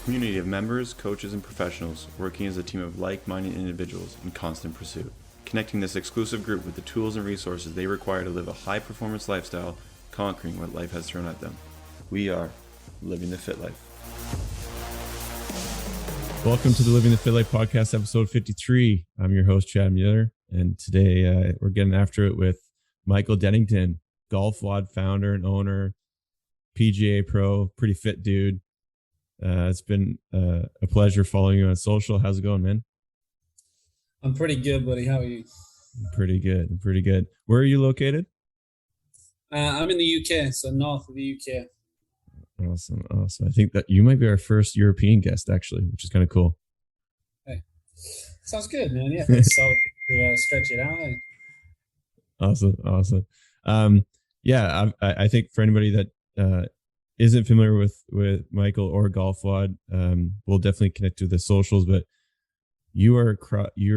community of members, coaches, and professionals working as a team of like-minded individuals in constant pursuit, connecting this exclusive group with the tools and resources they require to live a high-performance lifestyle, conquering what life has thrown at them. We are Living the Fit Life. Welcome to the Living the Fit Life podcast, episode 53. I'm your host, Chad Mueller, and today we're getting after it with Michael Dennington, GOLFWOD founder and owner, PGA pro, pretty fit dude. It's been a pleasure following you on social. How's it going, man? I'm pretty good, buddy. How are you? Pretty good. Where are you located? I'm in the UK, so north of the UK. Awesome. I think that you might be our first European guest, actually, which is kind of cool. Hey, sounds good, man. Yeah, thanks so to stretch it out. Awesome. I think for anybody that isn't familiar with Michael or GOLFWOD, we'll definitely connect to the socials, but you're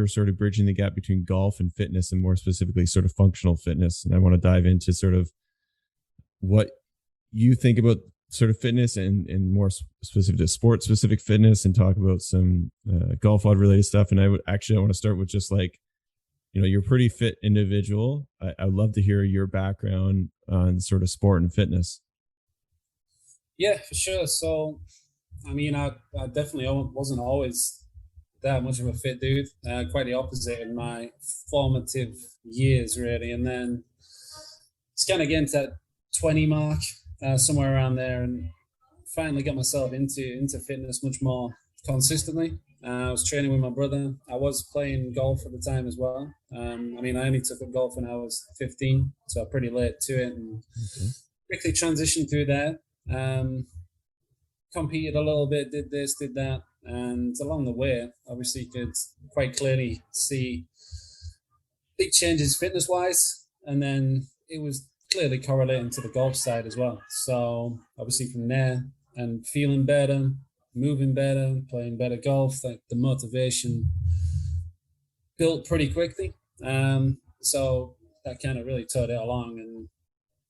sort of bridging the gap between golf and fitness, and more specifically sort of functional fitness. And I want to dive into sort of what you think about sort of fitness and more specific to sport specific fitness, and talk about some GOLFWOD related stuff. And I want to start with just like, you're a pretty fit individual. I'd love to hear your background on sort of sport and fitness. Yeah, for sure. So, I mean, I definitely wasn't always that much of a fit dude. Quite the opposite in my formative years, really. And then it's kind of getting to that 20 mark, somewhere around there, and finally got myself into fitness much more consistently. I was training with my brother. I was playing golf at the time as well. I only took up golf when I was 15, so pretty late to it, and quickly transitioned through that. Competed a little bit, did this, did that, and along the way, obviously, could quite clearly see big changes fitness-wise, and then it was clearly correlating to the golf side as well. So obviously from there, and feeling better, moving better, playing better golf, like the motivation built pretty quickly. So that kind of really towed it along, and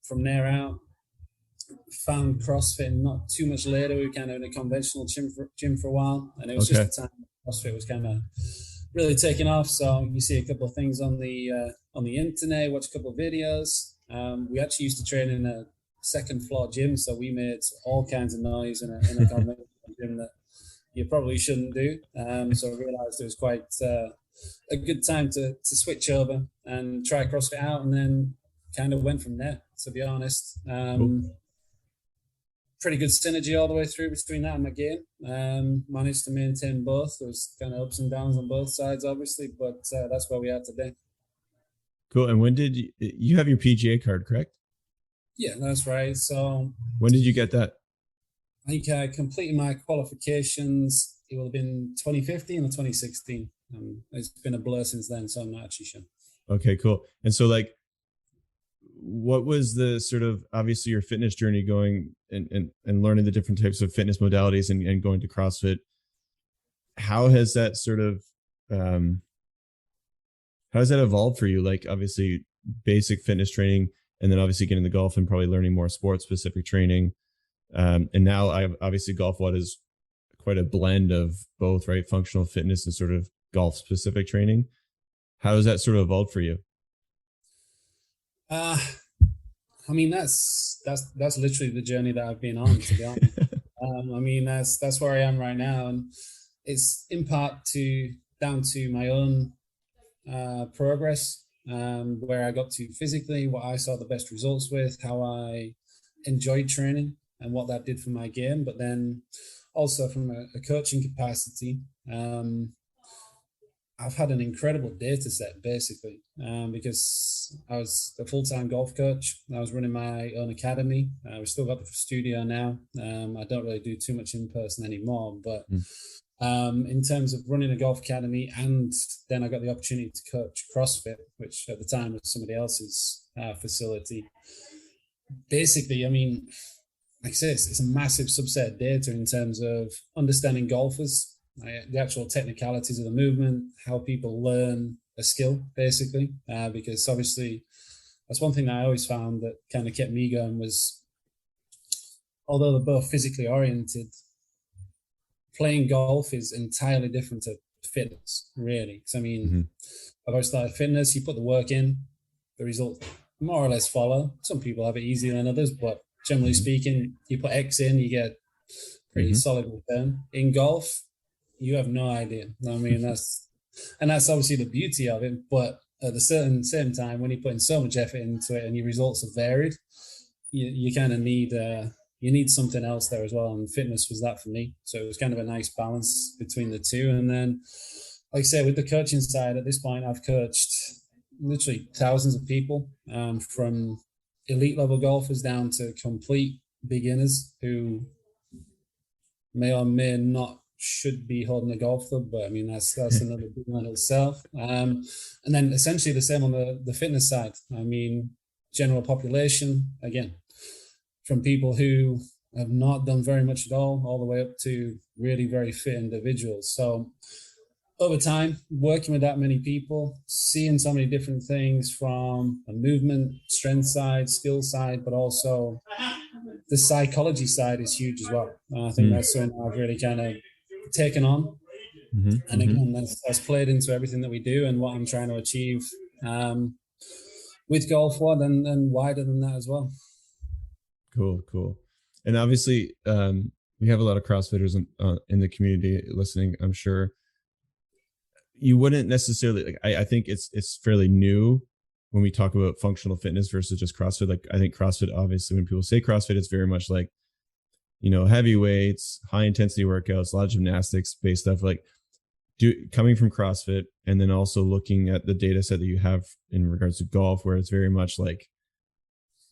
from there out, found CrossFit not too much later. We were kind of in a conventional gym for a while, and it was just the time CrossFit was kind of really taking off. So you see a couple of things on the internet, watch a couple of videos. We actually used to train in a second floor gym, so we made all kinds of noise in a conventional gym that you probably shouldn't do. So I realized it was quite a good time to switch over and try CrossFit out, and then kind of went from there, to be honest. Pretty good synergy all the way through between that and my game. Managed to maintain both. There was kind of ups and downs on both sides, obviously, but that's where we are today. Cool. And when did you have your PGA card, correct? Yeah, that's right. So when did you get that? I think I completed my qualifications. It will have been 2015 or 2016. It's been a blur since then, so I'm not actually sure. Okay, cool. And so like, what was the sort of, obviously your fitness journey going and learning the different types of fitness modalities and going to CrossFit? How has that sort of, how has that evolved for you? Like obviously basic fitness training, and then obviously getting the golf and probably learning more sports specific training. And now obviously GOLFWOD is quite a blend of both, right? Functional fitness and sort of golf specific training. How has that sort of evolved for you? That's literally the journey that I've been on, to be honest. That's where I am right now, and it's in part down to my own progress, where I got to physically, what I saw the best results with, how I enjoyed training, and what that did for my game. But then also from a coaching capacity, I've had an incredible data set, basically, because I was a full-time golf coach. I was running my own academy. We've still got the studio now. I don't really do too much in person anymore, but in terms of running a golf academy, and then I got the opportunity to coach CrossFit, which at the time was somebody else's facility. Basically, like I say, it's a massive subset of data in terms of understanding golfers, the actual technicalities of the movement, how people learn a skill, basically, because obviously that's one thing that I always found that kind of kept me going was, although they're both physically oriented, playing golf is entirely different to fitness, really. Because I mean, I've always started fitness, you put the work in, the results more or less follow. Some people have it easier than others, but generally speaking, you put X in, you get pretty solid return. In golf, you have no idea. I mean, that's obviously the beauty of it. But at the same time, when you're putting so much effort into it and your results are varied, you kind of need you need something else there as well. And fitness was that for me. So it was kind of a nice balance between the two. And then, like I say, with the coaching side, at this point, I've coached literally thousands of people, from elite level golfers down to complete beginners who may or may not should be holding a golf club, but I mean that's another big one itself. And then essentially the same on the fitness side. I mean, general population, again, from people who have not done very much at all the way up to really very fit individuals. So over time, working with that many people, seeing so many different things from a movement, strength side, skill side, but also the psychology side is huge as well. And I think that's something I've really kind of taken on. And again, that's played into everything that we do and what I'm trying to achieve with GOLFWOD and wider than that as well. Cool. And obviously, we have a lot of CrossFitters in the community listening, I'm sure. You wouldn't necessarily, I think it's fairly new when we talk about functional fitness versus just CrossFit. Like, I think CrossFit, obviously, when people say CrossFit, it's very much like, heavy weights, high intensity workouts, a lot of gymnastics based stuff. Like, coming from CrossFit and then also looking at the data set that you have in regards to golf, where it's very much like,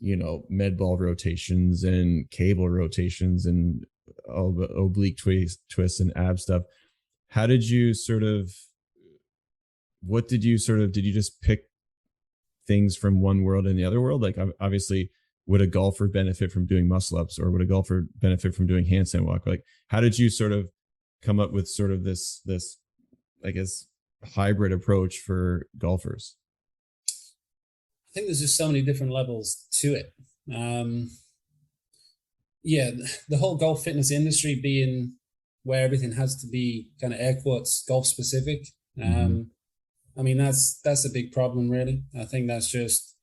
med ball rotations and cable rotations and all the oblique twists and ab stuff. How did you did you just pick things from one world and the other world? Like, obviously, would a golfer benefit from doing muscle ups, or would a golfer benefit from doing handstand walk? Like, how did you sort of come up with sort of this, I guess, hybrid approach for golfers? I think there's just so many different levels to it. The whole golf fitness industry being where everything has to be kind of air quotes golf specific. I mean, that's a big problem, really. I think that's just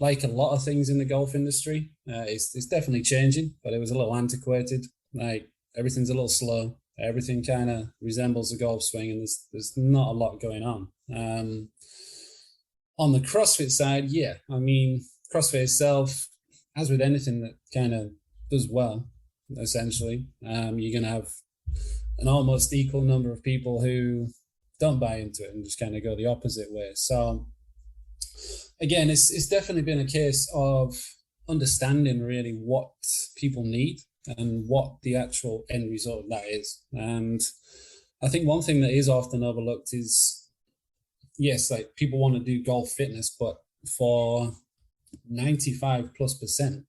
like a lot of things in the golf industry. It's definitely changing, but it was a little antiquated. Like, everything's a little slow. Everything kind of resembles a golf swing, and there's not a lot going on. On the CrossFit side, I mean, CrossFit itself, as with anything that kind of does well, essentially, you're going to have an almost equal number of people who don't buy into it and just kind of go the opposite way. So again, it's definitely been a case of understanding really what people need and what the actual end result of that is. And I think one thing that is often overlooked is, yes, like, people want to do golf fitness, but for 95+%,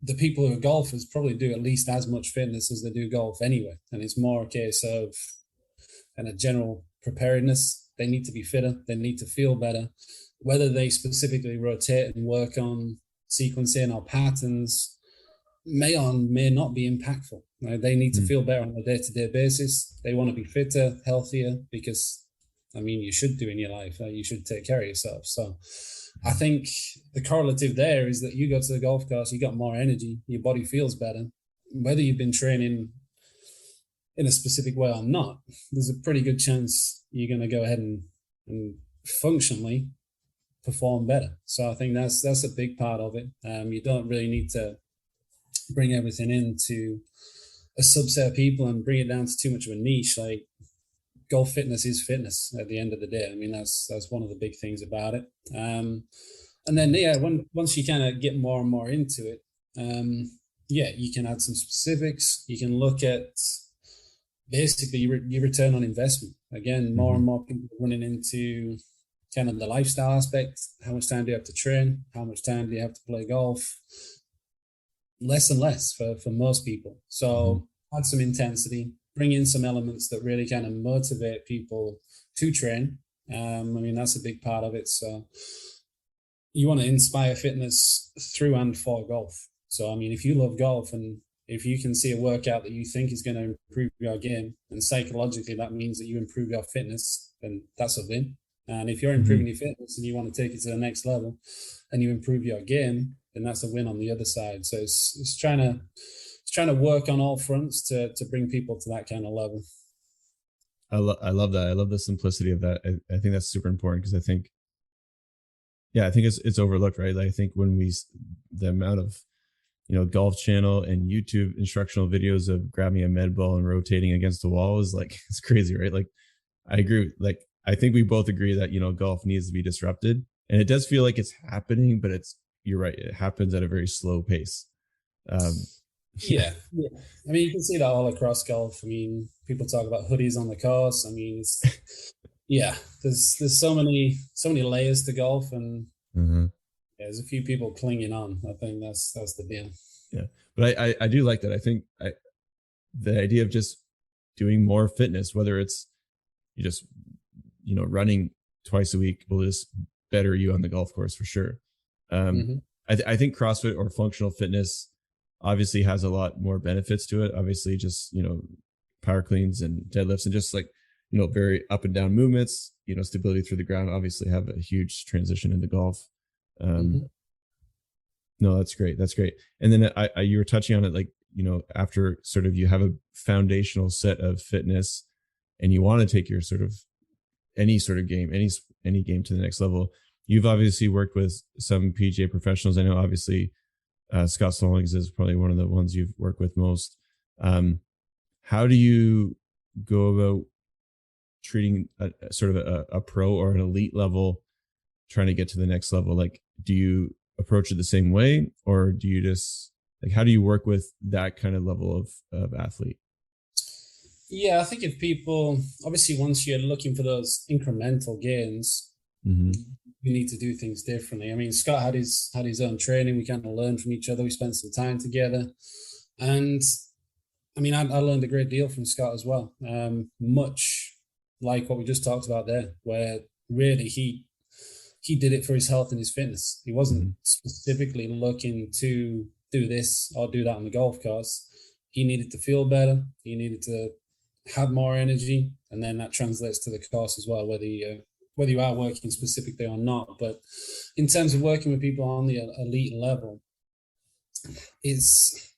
the people who are golfers probably do at least as much fitness as they do golf anyway. And it's more a case of kind of general preparedness. They need to be fitter. They need to feel better. Whether they specifically rotate and work on sequencing or patterns may or may not be impactful. Right? They need to feel better on a day-to-day basis. They want to be fitter, healthier, because, I mean, you should do in your life. You should take care of yourself. So I think the correlative there is that you go to the golf course, you got more energy, your body feels better. Whether you've been training in a specific way or not, there's a pretty good chance you're going to go ahead and functionally perform better. So I think that's a big part of it. You don't really need to bring everything into a subset of people and bring it down to too much of a niche. Like, golf fitness is fitness at the end of the day. I mean, that's one of the big things about it. And then, once you kind of get more and more into it, you can add some specifics. You can look at basically your return on investment. Again, more and more people are running into kind of the lifestyle aspect. How much time do you have to train? How much time do you have to play golf? Less and less for most people. So add some intensity, bring in some elements that really kind of motivate people to train. I mean, that's a big part of it. So you want to inspire fitness through and for golf. So, I mean, if you love golf and If you can see a workout that you think is going to improve your game, and psychologically that means that you improve your fitness, then that's a win. And if you're improving your fitness and you want to take it to the next level and you improve your game, then that's a win on the other side. So it's trying to work on all fronts to bring people to that kind of level. I love that. I love the simplicity of that. I think that's super important, because I think it's overlooked, right? Like, I think when the amount of, golf channel and YouTube instructional videos of grabbing a med ball and rotating against the wall is like, it's crazy, right? Like, I agree. Like, I think we both agree that, golf needs to be disrupted, and it does feel like it's happening, but you're right. It happens at a very slow pace. Yeah. I mean, you can see that all across golf. I mean, people talk about hoodies on the course. I mean, there's so many layers to golf, and there's a few people clinging on. I think that's the deal. Yeah, but I do like that. I think the idea of just doing more fitness, whether it's you just running twice a week, will just better you on the golf course for sure. I think CrossFit or functional fitness obviously has a lot more benefits to it. Obviously, just power cleans and deadlifts and just like very up and down movements, stability through the ground obviously have a huge transition into golf. No, that's great. And then you were touching on it, like, after sort of you have a foundational set of fitness and you want to take your sort of any sort of game, any game to the next level. You've obviously worked with some PGA professionals. I know obviously Scott Stallings is probably one of the ones you've worked with most. How do you go about treating a pro or an elite level, trying to get to the next level? Like, do you approach it the same way, or do you just like, how do you work with that kind of level of athlete? Yeah, I think if people, obviously, once you're looking for those incremental gains, you need to do things differently. I mean, Scott had his own training. We kind of learned from each other. We spent some time together, and I mean, I learned a great deal from Scott as well. Much like what we just talked about there, where really he did it for his health and his fitness. He wasn't specifically looking to do this or do that on the golf course. He needed to feel better. He needed to have more energy, and then that translates to the course as well, whether you are working specifically or not. But in terms of working with people on the elite level, it's,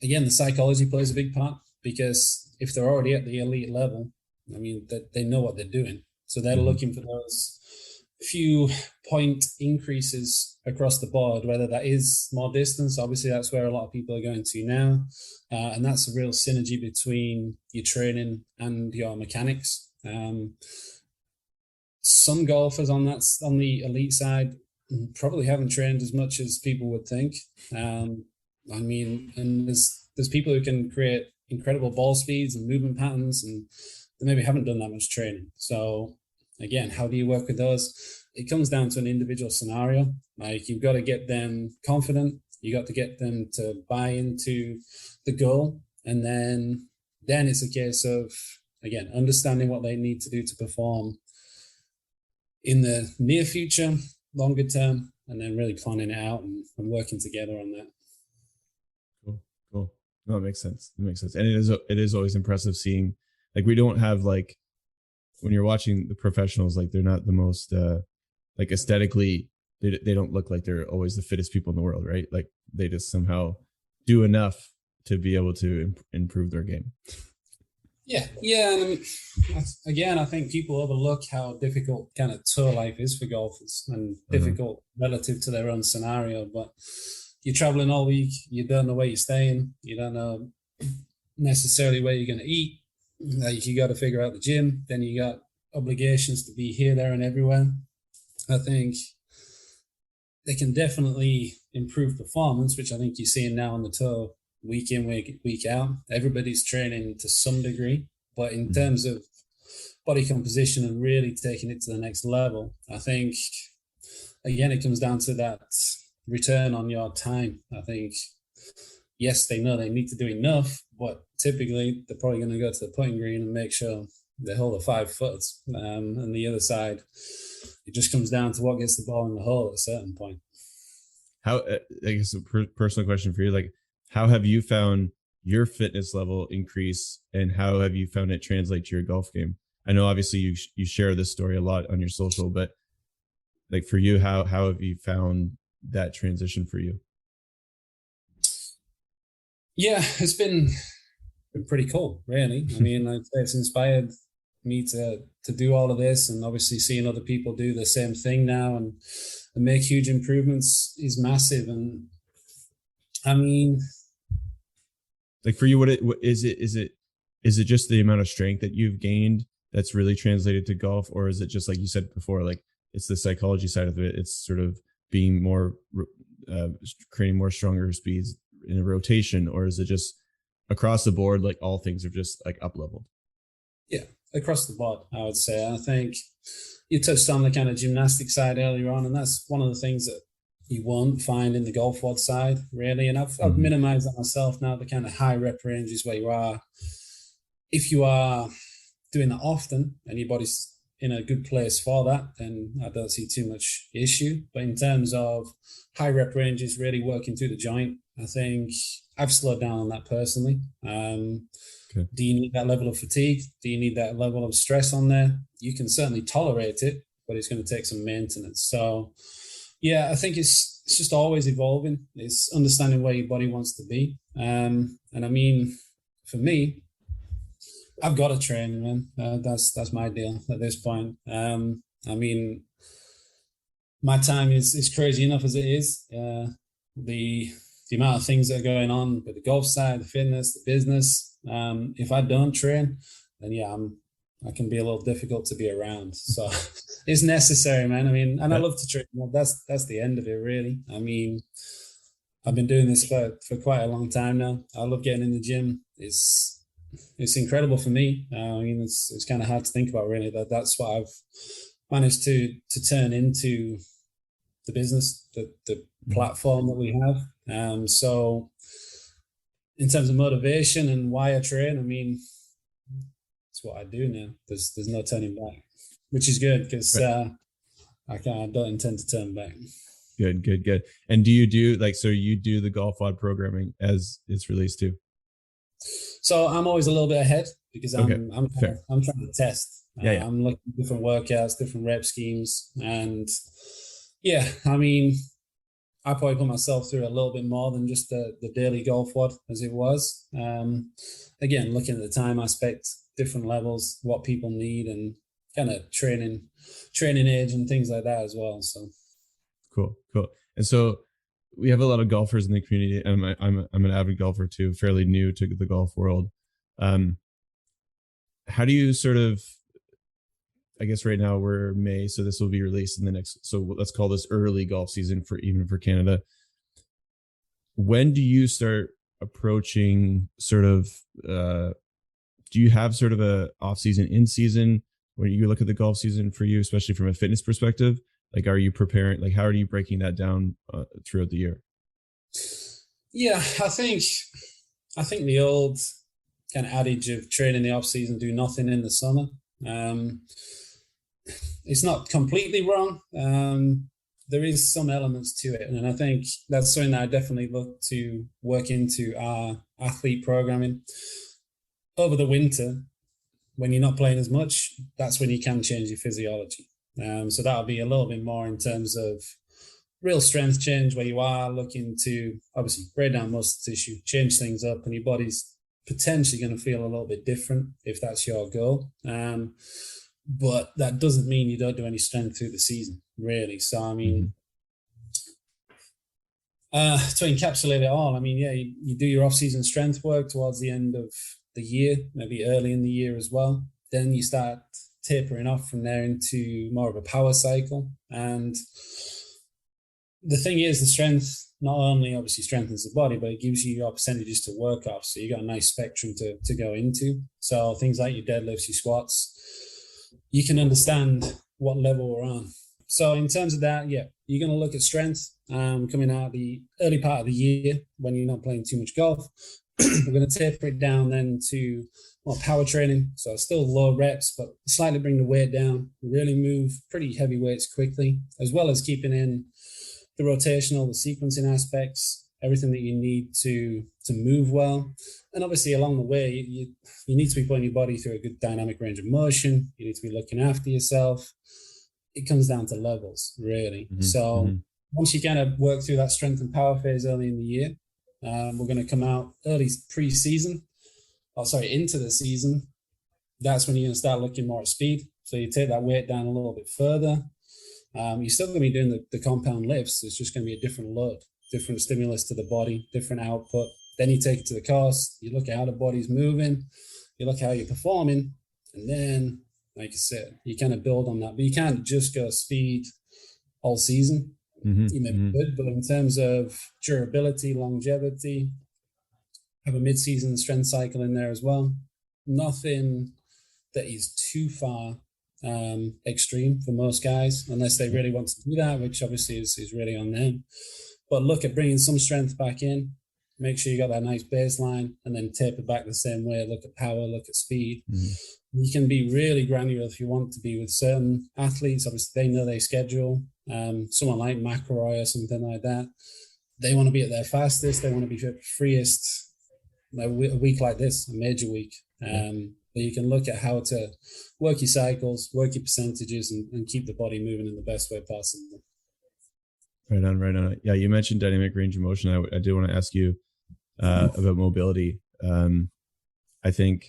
again, the psychology plays a big part, because if they're already at the elite level, I mean, they know what they're doing. So they're looking for those few point increases across the board, whether that is more distance. Obviously, that's where a lot of people are going to now. And that's a real synergy between your training and your mechanics. Some golfers on the elite side probably haven't trained as much as people would think. I mean, and there's people who can create incredible ball speeds and movement patterns, and they maybe haven't done that much training. So again, how do you work with those? It comes down to an individual scenario. Like, you've got to get them confident. You got to get them to buy into the goal. And then it's a case of, again, understanding what they need to do to perform in the near future, longer term, and then really planning it out and working together on that. Cool. No, it makes sense. And it is always impressive seeing, like, we don't have, like, when you're watching the professionals, like, they're not the most like aesthetically, they don't look like they're always the fittest people in the world, right? Like, they just somehow do enough to be able to improve their game. Yeah. And I mean, again, I think people overlook how difficult kind of tour life is for golfers, and difficult relative to their own scenario. But you're traveling all week, you don't know where you're staying, you don't know necessarily where you're going to eat. Like, you got to figure out the gym, then you got obligations to be here, there, and everywhere. I think they can definitely improve performance, which I think you're seeing now on the tour, week in, week out. Everybody's training to some degree, but in terms of body composition and really taking it to the next level, I think, again, it comes down to that return on your time. I think, yes, they know they need to do enough, but typically they're probably going to go to the putting green and make sure they hold a 5 foot. And the other side, it just comes down to what gets the ball in the hole at a certain point. How, I guess, a personal question for you, like, how have you found your fitness level increase, and how have you found it translate to your golf game? I know obviously you share this story a lot on your social, but like for you, how have you found that transition for you? Yeah, it's been pretty cool, really. I mean, I'd say it's inspired me to do all of this, and obviously seeing other people do the same thing now and make huge improvements is massive. And I mean, like for you, what is it just the amount of strength that you've gained that's really translated to golf, or is it just like you said before, like it's the psychology side of it? It's sort of being more creating more stronger speeds in a rotation, or is it just across the board, like all things are just like up leveled? Yeah, across the board, I would say. I think you touched on the kind of gymnastic side earlier on, and that's one of the things that you won't find in the GOLFWOD side, really. And I've minimized that myself now, the kind of high rep ranges where you are. If you are doing that often and your body's in a good place for that, then I don't see too much issue. But in terms of high rep ranges, really working through the joint, I think I've slowed down on that personally. Okay. Do you need that level of fatigue? Do you need that level of stress on there? You can certainly tolerate it, but it's going to take some maintenance. So yeah, I think it's just always evolving. It's understanding where your body wants to be. And I mean, for me, I've got to train, man. That's my deal at this point. I mean, my time is crazy enough as it is. The amount of things that are going on with the golf side, the fitness, the business. If I don't train, then yeah, I can be a little difficult to be around. So it's necessary, man. I mean, and I love to train. Well, that's the end of it, really. I mean, I've been doing this for quite a long time now. I love getting in the gym. It's incredible for me. I mean, it's kind of hard to think about, really. That's what I've managed to turn into the business, the platform that we have. So in terms of motivation and why I train, I mean, it's what I do now. There's no turning back, which is good because I don't intend to turn back. Good. And do you do you do the GOLFWOD programming as it's released too? So I'm always a little bit ahead because I'm trying to test. I'm looking at different workouts, different rep schemes, and yeah, I mean, I probably put myself through a little bit more than just the daily GOLFWOD as it was. Again, looking at the time aspect, different levels, what people need, and kind of training age and things like that as well. So cool. And so we have a lot of golfers in the community, and I'm an avid golfer too, fairly new to the golf world. How do you sort of, I guess right now we're May, so this will be released in the next, so let's call this early golf season even for Canada. When do you start approaching sort of, do you have sort of a off season, in season, when you look at the golf season for you, especially from a fitness perspective? Like, are you preparing, like, how are you breaking that down throughout the year? Yeah, I think the old kind of adage of training the off season, do nothing in the summer. It's not completely wrong. There is some elements to it. And I think that's something that I definitely look to work into our athlete programming. Over the winter, when you're not playing as much, that's when you can change your physiology. So that'll be a little bit more in terms of real strength change, where you are looking to obviously break down muscle tissue, change things up, and your body's potentially going to feel a little bit different if that's your goal. But that doesn't mean you don't do any strength through the season, really. So, I mean, to encapsulate it all, I mean, yeah, you do your off-season strength work towards the end of the year, maybe early in the year as well. Then you start tapering off from there into more of a power cycle. And the thing is, the strength not only obviously strengthens the body, but it gives you your percentages to work off. So you got a nice spectrum to go into. So things like your deadlifts, your squats, you can understand what level we're on. So in terms of that, yeah, you're going to look at strength coming out of the early part of the year when you're not playing too much golf. We're going to taper it down then to more power training. So still low reps, but slightly bring the weight down, really move pretty heavy weights quickly, as well as keeping in the rotational, the sequencing aspects. everything that you need to move well. And obviously along the way, you need to be putting your body through a good dynamic range of motion. You need to be looking after yourself. It comes down to levels, really. So once you kind of work through that strength and power phase early in the year, we're going to come out early pre-season. Into the season. That's when you're going to start looking more at speed. So you take that weight down a little bit further. You're still going to be doing the compound lifts. It's just going to be a different load, different stimulus to the body, different output. Then you take it to the course. You look at how the body's moving. You look at how you're performing. And then, like I said, you kind of build on that. But you can't just go speed all season. You may be good, but in terms of durability, longevity, have a mid-season strength cycle in there as well. Nothing that is too far extreme for most guys, unless they really want to do that, which obviously is really on them. But look at bringing some strength back in, make sure you got that nice baseline, and then taper back the same way. Look at power, look at speed. You can be really granular if you want to be with certain athletes. Obviously, they know their schedule. Someone like McElroy or something like that, they want to be at their fastest. They want to be freest. A week like this, a major week. But you can look at how to work your cycles, work your percentages, and keep the body moving in the best way possible. Right on. Yeah, you mentioned dynamic range of motion. I did want to ask you about mobility. I think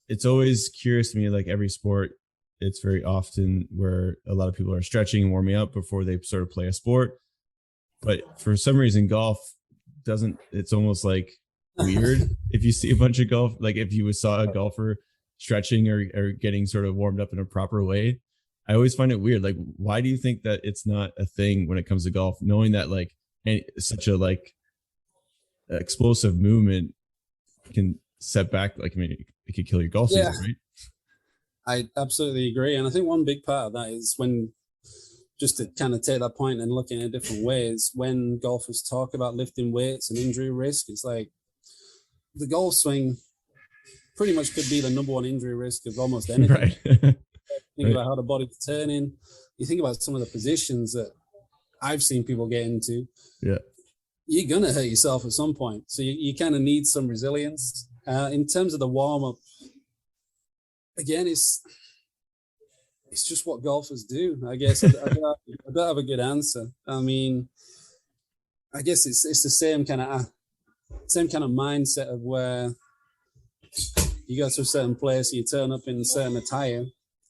it's always curious to me, like every sport, it's very often where a lot of people are stretching and warming up before they sort of play a sport. But for some reason, golf it's almost like weird if you see a bunch of golf, like if you saw a golfer stretching or getting sort of warmed up in a proper way. I always find it weird. Like, why do you think that it's not a thing when it comes to golf, knowing that like such a like explosive movement can set back, like, I mean, it could kill your golf season, right? I absolutely agree. And I think one big part of that is when, just to kind of take that point and look in a different ways, when golfers talk about lifting weights and injury risk, it's like the golf swing pretty much could be the number one injury risk of almost anything. Right. Think about how the body's turning. You think about some of the positions that I've seen people get into. Yeah. You're going to hurt yourself at some point. So you kind of need some resilience. In terms of the warm-up, again, it's just what golfers do. I guess I don't have a good answer. I mean, I guess it's the same kind of mindset of where you go to a certain place, you turn up in a certain attire,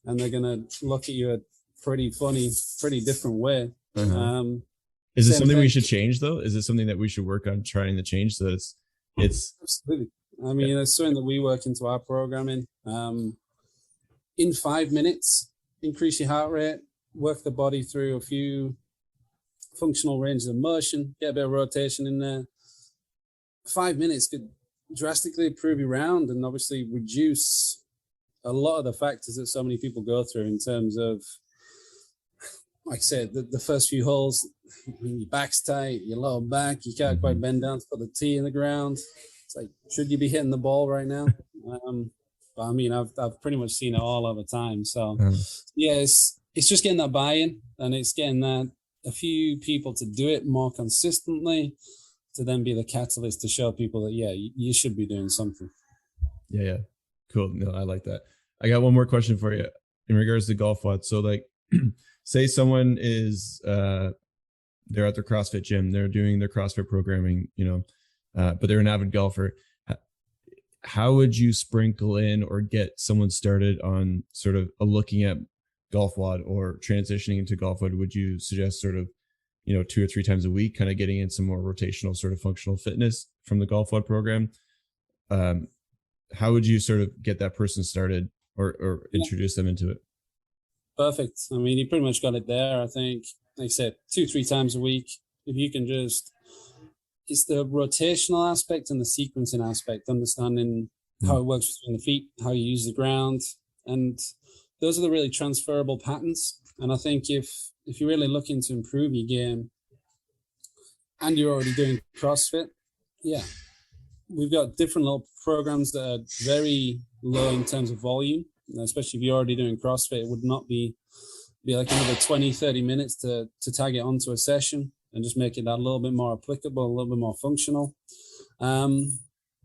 and they're gonna look at you a pretty different way. Is it something we should change though? Is it something that we should work on trying to change so that it's absolutely? I mean, it's something that we work into our programming. In 5 minutes, increase your heart rate, work the body through a few functional ranges of motion, get a bit of rotation in there. 5 minutes could drastically improve your round and obviously reduce a lot of the factors that so many people go through in terms of, like I said, the first few holes, your back's tight, your lower back, you can't quite bend down to put the tee in the ground. It's like, should you be hitting the ball right now? But I mean, I've pretty much seen it all over time. So yeah, it's just getting that buy-in, and it's getting that a few people to do it more consistently, to then be the catalyst to show people that, yeah, you should be doing something. Yeah. Cool. No, I like that. I got one more question for you in regards to GOLFWOD. So like, say someone is, they're at their CrossFit gym, they're doing their CrossFit programming, but they're an avid golfer. How would you sprinkle in or get someone started on sort of looking at GOLFWOD or transitioning into GOLFWOD? Would you suggest sort of, 2 or 3 times a week, kind of getting in some more rotational sort of functional fitness from the GOLFWOD program? How would you sort of get that person started or introduce them into it? Perfect. I mean, you pretty much got it there. I think, like I said, 2-3 times a week. If you can it's the rotational aspect and the sequencing aspect, understanding how it works between the feet, how you use the ground. And those are the really transferable patterns. And I think if you're really looking to improve your game and you're already doing CrossFit, we've got different little programs that are very low in terms of volume, especially if you're already doing CrossFit. It would not be like another 20-30 minutes to tag it onto a session. and just make it that a little bit more applicable, a little bit more functional. And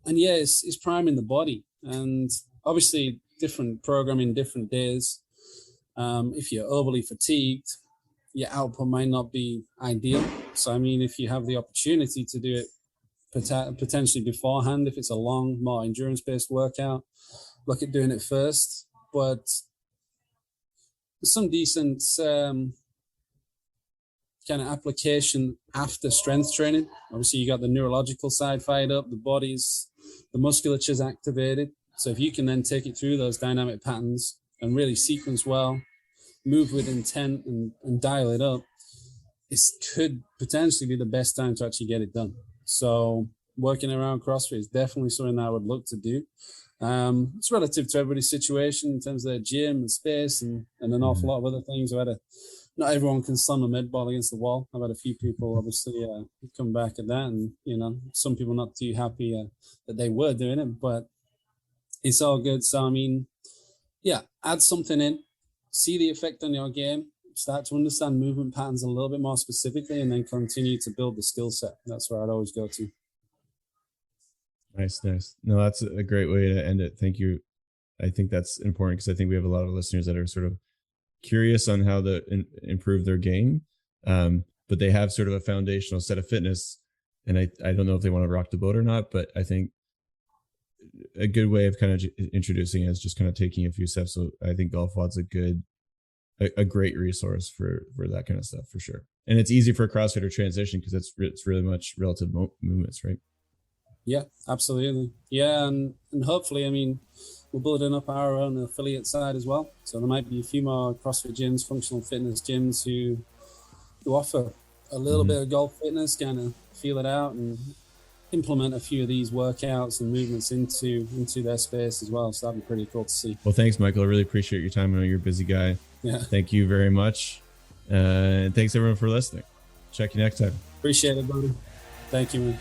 yeah, it's priming the body, and obviously different programming, different days. If you're overly fatigued, your output might not be ideal. So, I mean, if you have the opportunity to do it potentially beforehand, if it's a long, more endurance-based workout, look at doing it first. But there's some decent kind of application after strength training. Obviously, you got the neurological side fired up, the musculature's activated. So if you can then take it through those dynamic patterns and really sequence well, move with intent and dial it up, it could potentially be the best time to actually get it done. So working around CrossFit is definitely something that I would look to do. It's relative to everybody's situation in terms of their gym and space and an awful lot of other things. Not everyone can slam a med ball against the wall. I've had a few people obviously come back at that, and some people not too happy that they were doing it, but it's all good. So I mean, yeah, add something in, see the effect on your game, start to understand movement patterns a little bit more specifically, and then continue to build the skill set. That's where I'd always go to. Nice. No, that's a great way to end it. Thank you. I think that's important because I think we have a lot of listeners that are sort of curious on how to improve their game, but they have sort of a foundational set of fitness, and I don't know if they want to rock the boat or not, but I think a good way of kind of introducing it is just kind of taking a few steps. So I think GolfWOD's a great resource for that kind of stuff, for sure. And it's easy for a CrossFitter transition because it's really much relative movements, right? Yeah, absolutely. Yeah, and hopefully, I mean, we're building up our own affiliate side as well. So there might be a few more CrossFit gyms, functional fitness gyms who offer a little bit of golf fitness, kind of feel it out and implement a few of these workouts and movements into their space as well. So that'd be pretty cool to see. Well, thanks, Michael. I really appreciate your time. I know you're a busy guy. Yeah. Thank you very much. And thanks everyone for listening. Check you next time. Appreciate it, buddy. Thank you, man.